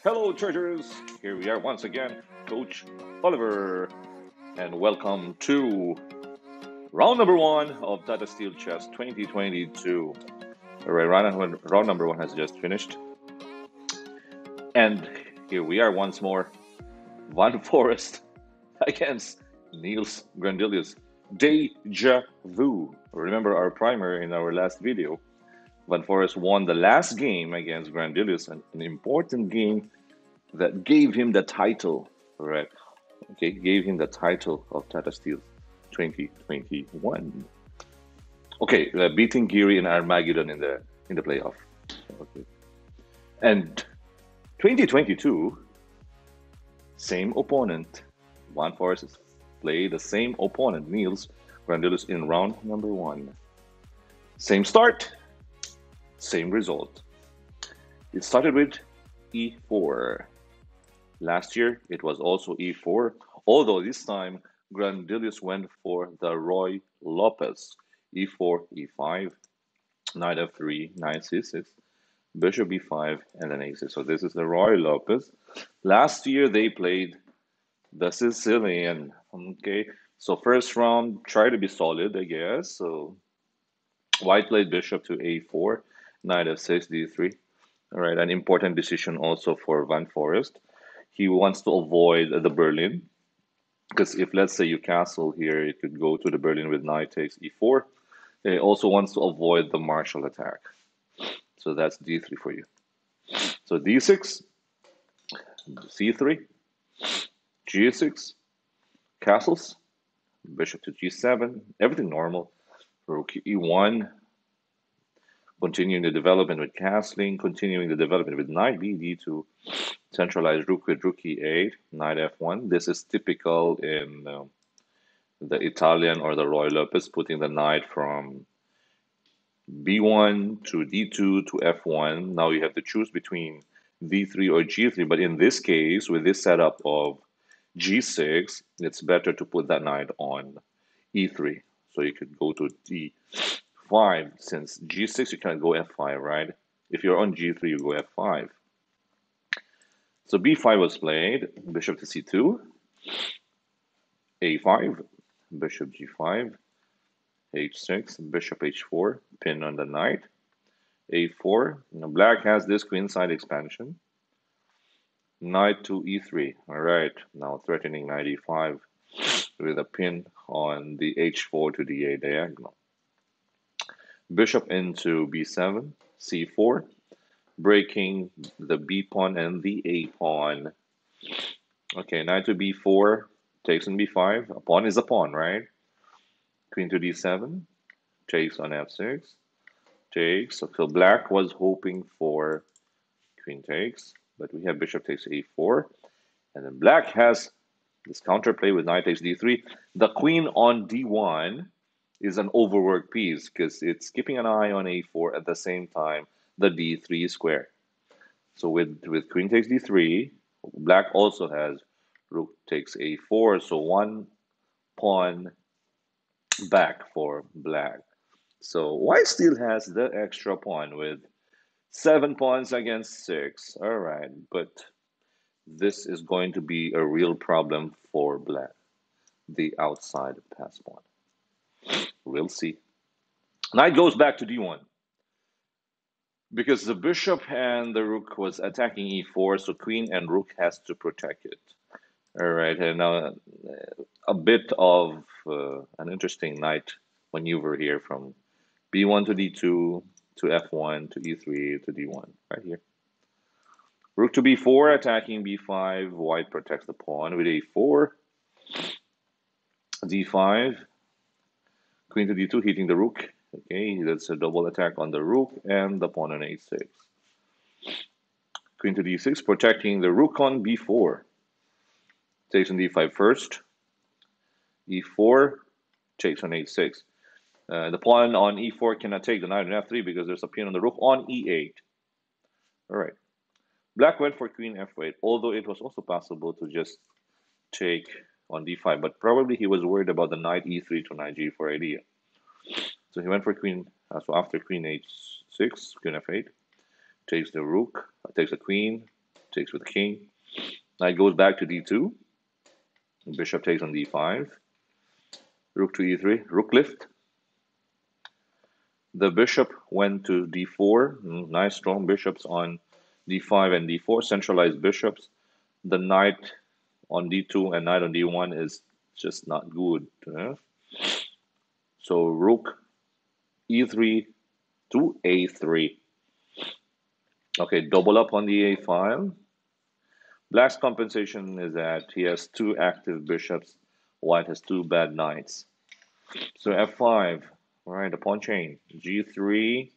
Hello, treasures! Here we are once again, Coach Oliver, and welcome to round number one of Tata Steel Chess 2022. All right, round number one has just finished, and here we are once more, Van Forest against Niels Grandelius. Deja vu. Remember our primer in our last video. Van Forest won the last game against Grandelius, an important game that gave him the title, right? Okay, gave him the title of Tata Steel 2021. Okay, beating Geary in Armageddon in the playoff. Okay, and 2022, same opponent. Van Forest played the same opponent, Niels Grandelius, in round number one. Same start, same result. It started with e4. Last year, it was also e4, although this time Grandelius went for the Roy Lopez. e4, e5, knight f3, knight c6, bishop b5, and then a6. So this is the Roy Lopez. Last year, they played the Sicilian. Okay, so first round, try to be solid, I guess. So white played bishop to a4, knight f6, d3. All right, an important decision also for Van Forest. He wants to avoid the Berlin, because if let's say you castle here, you could go to the Berlin with knight takes e4. He also wants to avoid the Marshall attack. So that's d3 for you. So d6, c3, g6, castles, bishop to g7, everything normal. Rook e1, continuing the development with castling, continuing the development with knight b d2, centralized rook with rook e8, knight f1. This is typical in the Italian or the Roy Lopez, putting the knight from b1 to d2 to f1. Now you have to choose between d3 or g3, but in this case, with this setup of g6, it's better to put that knight on e3. So you could go to d5. Since g6, you can't go f5, right? If you're on g3, you go f5. So b5 was played, bishop to c2, a5, bishop g5, h6, bishop h4, pin on the knight, a4. Now black has this queenside expansion. Knight to e3. All right, now threatening knight e5 with a pin on the h4 to the a diagonal. Bishop into b7, c4, breaking the b pawn and the a pawn. Okay, knight to b4, takes on b5. A pawn is a pawn, right? Queen to d7, takes on f6, takes. So black was hoping for queen takes, but we have bishop takes a4. And then black has this counterplay with knight takes d3. The queen on d1 is an overworked piece because it's keeping an eye on a4 at the same time the d3 square. So with queen takes d3, black also has rook takes a4. So one pawn back for black. So white still has the extra pawn with 7 pawns against 6. All right, but this is going to be a real problem for black, the outside pass pawn. We'll see. Knight goes back to d1 because the bishop and the rook was attacking e4, so queen and rook has to protect it. All right, and now a bit of an interesting knight maneuver here from b1 to d2 to f1 to e3 to d1 right here. Rook to b4, attacking b5. White protects the pawn with a4. d5. Queen to d2, hitting the rook. Okay, that's a double attack on the rook and the pawn on a6. Queen to d6, protecting the rook on b4. Takes on d5 first. e4, takes on a6. The pawn on e4 cannot take the knight on f3 because there's a pin on the rook on e8. All right. Black went for queen f8, although it was also possible to just take on d5, but probably he was worried about the knight e3 to knight g4 idea. So he went for queen, so after queen h6, queen f8, takes the rook, takes the queen, takes with the king. Knight goes back to d2. Bishop takes on d5. Rook to e3. Rook lift. The bishop went to d4. Nice strong bishops on d5 and d4. Centralized bishops. The knight on d2 and knight on d1 is just not good. So rook e3 to a3. Okay, double up on the a file. Black's compensation is that he has two active bishops. White has two bad knights. So f5, all right, the pawn chain. g3,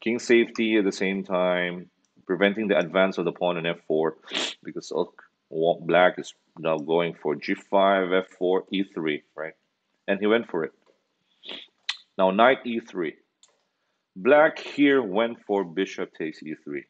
king safety at the same time, preventing the advance of the pawn in f4 because black is now going for g5, f4, e3, right? And he went for it. Now knight e3. Black here went for bishop takes e3.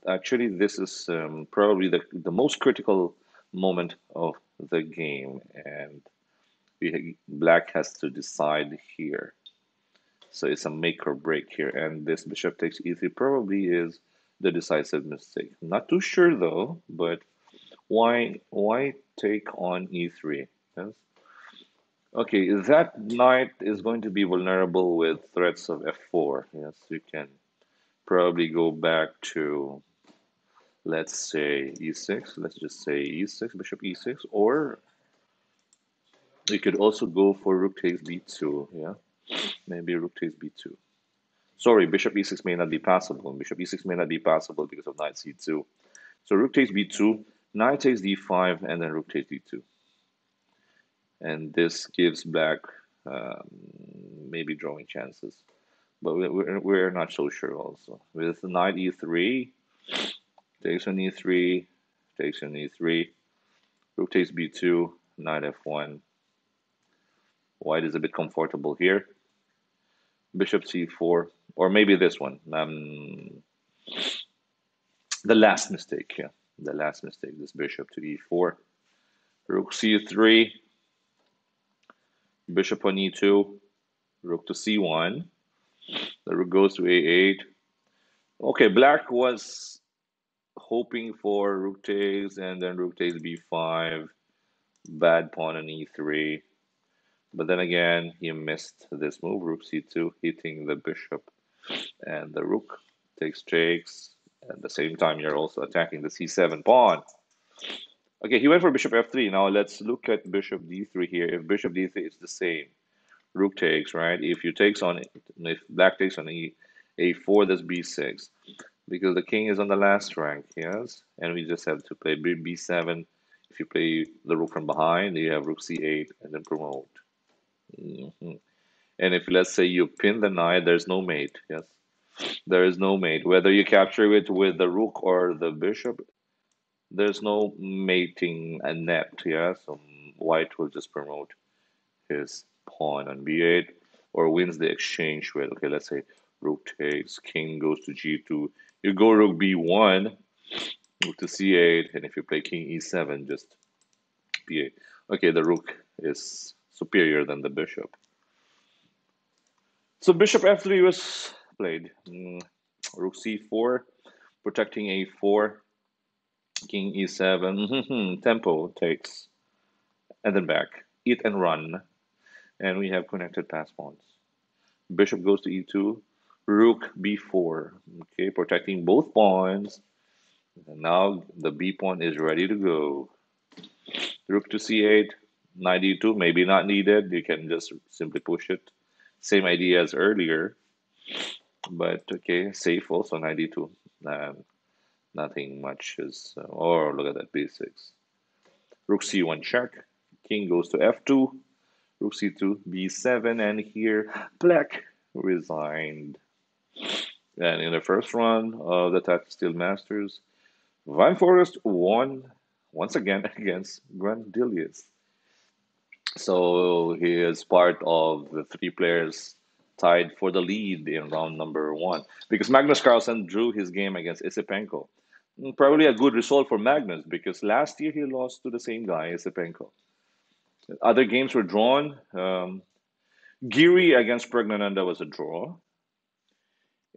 Actually, this is probably the most critical moment of the game, and black has to decide here. So it's a make or break here, and this bishop takes e3 probably is the decisive mistake. Not too sure though, but why take on e3? Yes. Okay, that knight is going to be vulnerable with threats of f4. Yes, you can probably go back to, let's say, e6. Let's just say e6, bishop e6, or you could also go for rook takes b2. Yeah, maybe rook takes b2. Sorry, bishop e6 may not be passable. Bishop e6 may not be passable because of knight c2. So rook takes b2, knight takes d5, and then rook takes d2. And this gives black maybe drawing chances. But we're not so sure also. With knight e3, takes on e3, takes on e3, rook takes b2, knight f1. White is a bit comfortable here. Bishop c4, or maybe this one. The last mistake, yeah. The last mistake, this bishop to e4. Rook c3, bishop on e2, rook to c1. The rook goes to a8. Okay, black was hoping for rook takes and then rook takes b5. Bad pawn on e3. But then again, he missed this move, rook c2, hitting the bishop and the rook takes. At the same time, you're also attacking the c7 pawn. Okay, he went for bishop f3. Now let's look at bishop d3 here. If bishop d3 is the same, rook takes, right? If you takes on, if black takes on a4, that's b6. Because the king is on the last rank, yes? And we just have to play b7. If you play the rook from behind, you have rook c8 and then promote. And if, let's say, you pin the knight, there's no mate, yes? There is no mate. Whether you capture it with the rook or the bishop, there's no mating a net, yeah? So white will just promote his pawn on b8 or wins the exchange with, okay, let's say rook takes, king goes to g2, you go rook b1, rook to c8, and if you play king e7, just b8. Okay, the rook is superior than the bishop. So bishop f3 was played. Rook c4, protecting a4, king e7, tempo takes, and then back, eat and run, and we have connected pass pawns. Bishop goes to e2, rook b4, okay, protecting both pawns. And now the b pawn is ready to go. Rook to c8, knight e2, maybe not needed. You can just simply push it. Same idea as earlier, but okay, safe also knight e2. Nothing much is. Oh, look at that b6. Rook c1 check. King goes to f2. Rook c2, b7, and here black resigned. And in the first round of the Tata Steel Masters, Van Forest won once again against Grandilius. So he is part of the three players tied for the lead in round number one because Magnus Carlsen drew his game against Isipenko. Probably a good result for Magnus because last year he lost to the same guy, Isipenko. Other games were drawn. Giri against Pragnananda was a draw.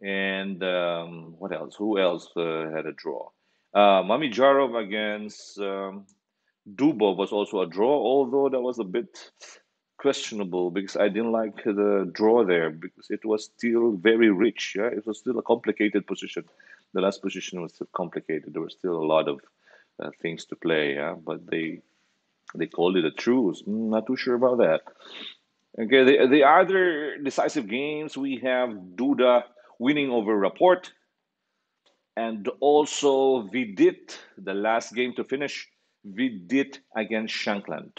And what else? Who else had a draw? Mami Jarov against Dubov was also a draw, although that was a bit questionable because I didn't like the draw there because it was still very rich. Yeah, it was still a complicated position. The last position was still complicated. There were still a lot of things to play. Yeah, but they called it a truce. Not too sure about that. Okay, the other decisive games we have Duda winning over Rapport and also Vidit, the last game to finish, Vidit against Shankland.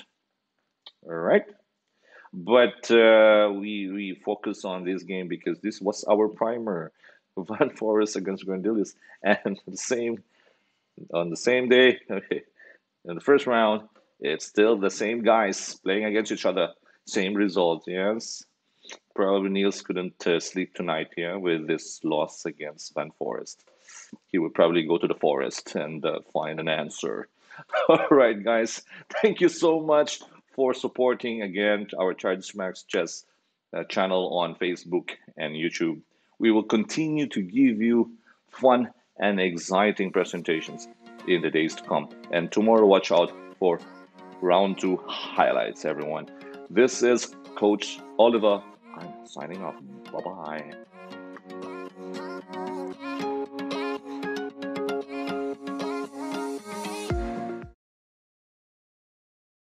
All right. But we focus on this game because this was our primer, Van Forest against Grandilius, and the same on the same day, okay, in the first round, it's still the same guys playing against each other, same result. Yes, probably Niels couldn't sleep tonight, yeah, with this loss against Van Forest. He would probably go to the forest and find an answer. All right, guys, thank you so much for supporting again our Charge Max Chess channel on Facebook and YouTube. We will continue to give you fun and exciting presentations in the days to come. And tomorrow, watch out for round two highlights, everyone. This is Coach Oliver. I'm signing off. Bye bye.